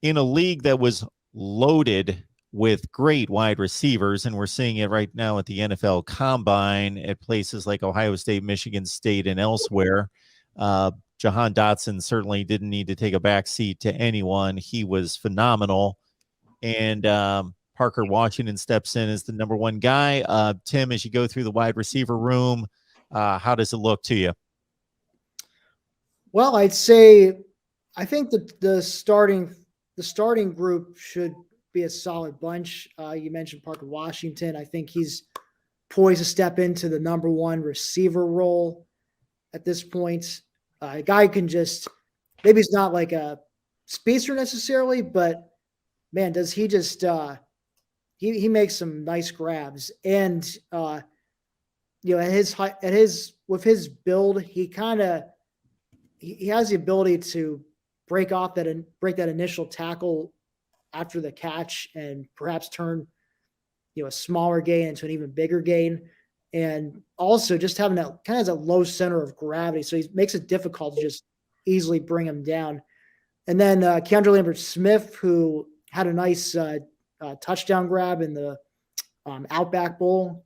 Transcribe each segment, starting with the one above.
in a league that was loaded with great wide receivers, and we're seeing it right now at the NFL Combine at places like Ohio State, Michigan State, and elsewhere. Jahan Dotson certainly didn't need to take a back seat to anyone. He was phenomenal. And Parker Washington steps in as the number one guy. Tim, as you go through the wide receiver room, how does it look to you? Well, I'd say I think that the starting group should be a solid bunch. You mentioned Parker Washington. I think he's poised to step into the number one receiver role at this point. A guy can just maybe he's not like a speedster necessarily, but man, does he just he makes some nice grabs. And at his with his build, he has the ability to break that initial tackle after the catch and perhaps turn a smaller gain into an even bigger gain. And also just having that kind of a low center of gravity. So he makes it difficult to just easily bring him down. And then Keandre Lambert-Smith, who had a nice touchdown grab in the Outback Bowl.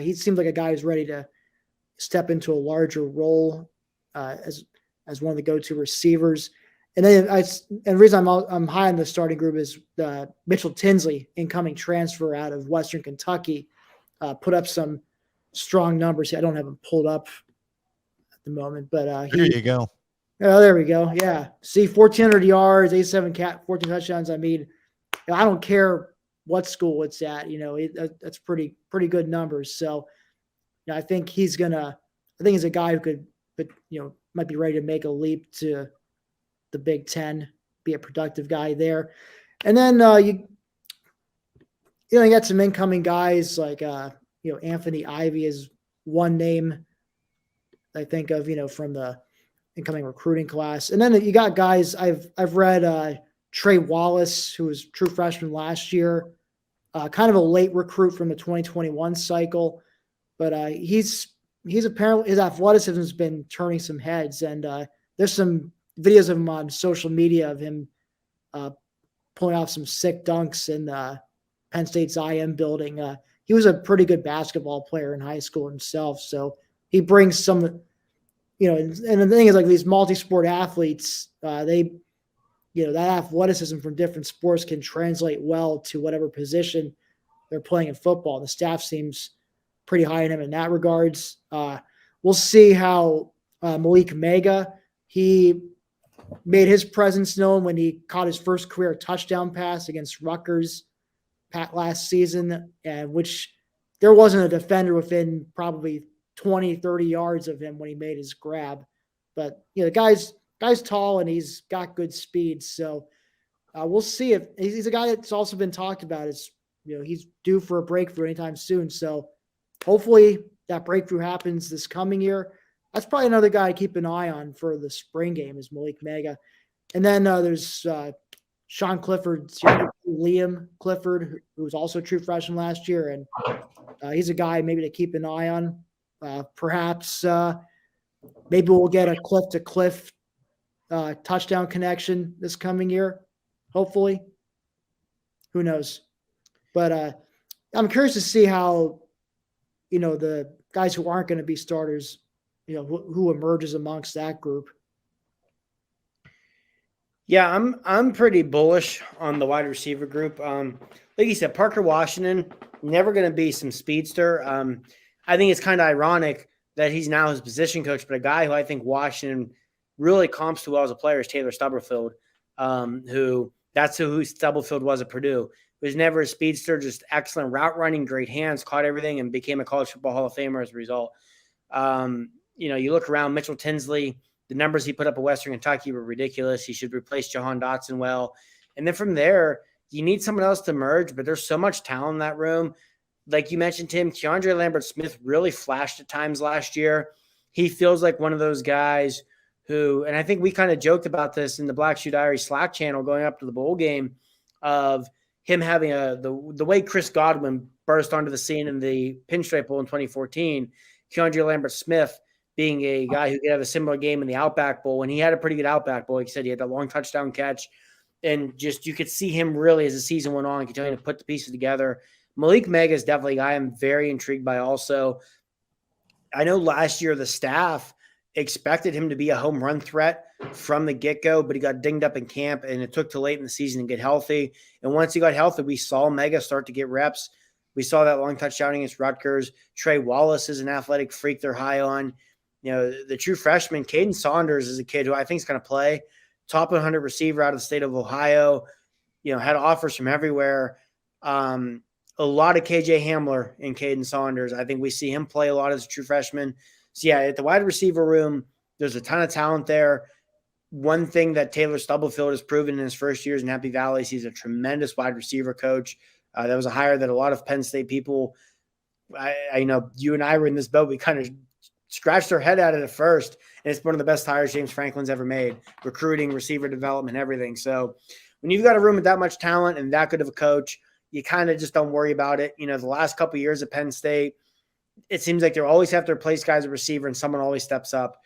He seems like a guy who's ready to step into a larger role as one of the go-to receivers. And then the reason I'm high on the starting group is Mitchell Tinsley, incoming transfer out of Western Kentucky, put up some strong numbers. I don't have them pulled up at the moment, but there you go. Oh, there we go. Yeah. See, 1,400 yards, 14 touchdowns. I mean, I don't care what school it's at. That's pretty good numbers. So, I think he's a guy who could, might be ready to make a leap to the Big Ten, be a productive guy there. And then you got some incoming guys like Anthony Ivy is one name I think of, from the incoming recruiting class. And then you got guys I've read Trey Wallace, who was true freshman last year, kind of a late recruit from the 2021 cycle, but he's apparently his athleticism has been turning some heads, and there's some videos of him on social media of him pulling off some sick dunks in Penn State's IM building. He was a pretty good basketball player in high school himself, so he brings some, and the thing is, like, these multi-sport athletes, that athleticism from different sports can translate well to whatever position they're playing in football. The staff seems pretty high on him in that regards. We'll see how Malik Mega, he made his presence known when he caught his first career touchdown pass against Rutgers last season, and which there wasn't a defender within probably 20, 30 yards of him when he made his grab. But, the guy's tall and he's got good speed. So we'll see if he's a guy that's also been talked about as, he's due for a breakthrough anytime soon. So hopefully that breakthrough happens this coming year. That's probably another guy to keep an eye on for the spring game is Malik Mega. And then there's Sean Clifford's younger Liam Clifford, who was also a true freshman last year. And he's a guy maybe to keep an eye on. Perhaps maybe we'll get a cliff to cliff touchdown connection this coming year. Hopefully. Who knows? But I'm curious to see how, the guys who aren't going to be starters, who emerges amongst that group. Yeah, I'm pretty bullish on the wide receiver group. Like you said, Parker Washington, never going to be some speedster. I think it's kind of ironic that he's now his position coach, but a guy who I think Washington really comps to well as a player is Taylor Stubblefield, who Stubblefield was at Purdue. He was never a speedster, just excellent route running, great hands, caught everything, and became a college football Hall of Famer as a result. You look around, Mitchell Tinsley, the numbers he put up at Western Kentucky were ridiculous. He should replace Jahan Dotson well. And then from there, you need someone else to merge, but there's so much talent in that room. Like you mentioned, Tim, Keandre Lambert-Smith really flashed at times last year. He feels like one of those guys who, and I think we kind of joked about this in the Black Shoe Diary Slack channel going up to the bowl game, of him having the way Chris Godwin burst onto the scene in the Pinstripe Bowl in 2014, Keandre Lambert-Smith being a guy who could have a similar game in the Outback Bowl, and he had a pretty good Outback Bowl. Like you said, he had that long touchdown catch And just you could see him really as the season went on, continuing to put the pieces together. Malik Mega is definitely a guy I'm very intrigued by also. I know last year the staff expected him to be a home run threat from the get-go, but he got dinged up in camp, and it took till late in the season to get healthy. And once he got healthy, we saw Mega start to get reps. We saw that long touchdown against Rutgers. Trey Wallace is an athletic freak they're high on. You know, the true freshman, Caden Saunders, is a kid who I think is going to play. Top 100 receiver out of the state of Ohio, you know, had offers from everywhere. A lot of KJ Hamler and Caden Saunders. I think we see him play a lot as a true freshman. So, yeah, at the wide receiver room, there's a ton of talent there. One thing that Taylor Stubblefield has proven in his first years in Happy Valley is he's a tremendous wide receiver coach. That was a hire that a lot of Penn State people, I know you and I were in this boat. We kind of scratched our head at it at first, and it's one of the best hires James Franklin's ever made, recruiting, receiver development, everything. So when you've got a room with that much talent and that good of a coach, you kind of just don't worry about it. You know, the last couple of years at Penn State, it seems like they always have to replace guys at receiver and someone always steps up.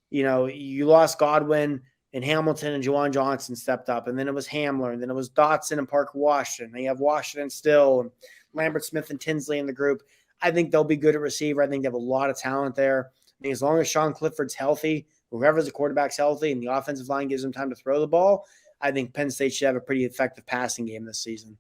You know, you lost Godwin and Hamilton and Juwan Johnson stepped up, and then it was Hamler, and then it was Dotson and Parker Washington. They have Washington still, and Lambert Smith and Tinsley in the group. I think they'll be good at receiver. I think they have a lot of talent there. I think as long as Sean Clifford's healthy, whoever's the quarterback's healthy, and the offensive line gives them time to throw the ball, I think Penn State should have a pretty effective passing game this season.